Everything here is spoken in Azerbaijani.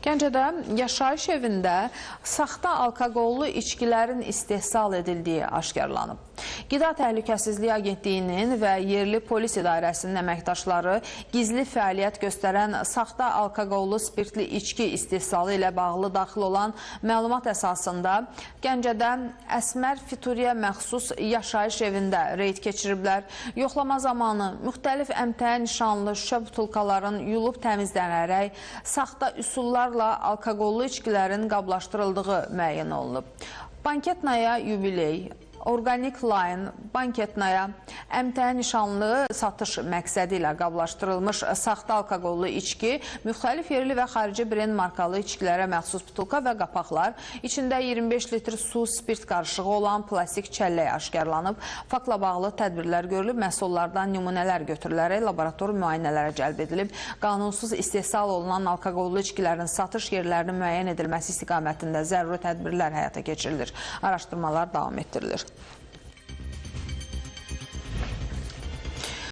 Gəncədə yaşayış evində saxta alkoqollu içkilərin istehsal edildiyi aşkarlanıb. Qida Təhlükəsizliyi Agentliyinin və yerli polis idarəsinin əməkdaşları gizli fəaliyyət göstərən saxta alkoqollu spirtli içki istehsalı ilə bağlı daxil olan məlumat əsasında Gəncədə Əsmər Fituriyə məxsus yaşayış evində reyd keçiriblər. Yoxlama zamanı müxtəlif əmtəə nişanlı şüşə butulkaların yulub təmizlənərək saxta üsullarla alkoqollu içkilərin qablaşdırıldığı müəyyən olunub. Banketnaya Yubiley, Organic Line, Banketnaya əmtəə nişanlı satış məqsədi ilə qablaşdırılmış saxta alkoqollu içki, müxtəlif yerli və xarici brend markalı içkilərə məxsus butulka və qapaqlar, içində 25 litr su, spirt qarışığı olan plastik çəllək aşkarlanıb. Faktla bağlı tədbirlər görülüb, məhsullardan nümunələr götürülərək laborator müayinələrə cəlb edilib. Qanunsuz istehsal olunan alkoqollu içkilərin satış yerlərinin müəyyən edilməsi istiqamətində zəruri tədbirlər həyata keçirilir. Araşdırmalar davam etdirilir.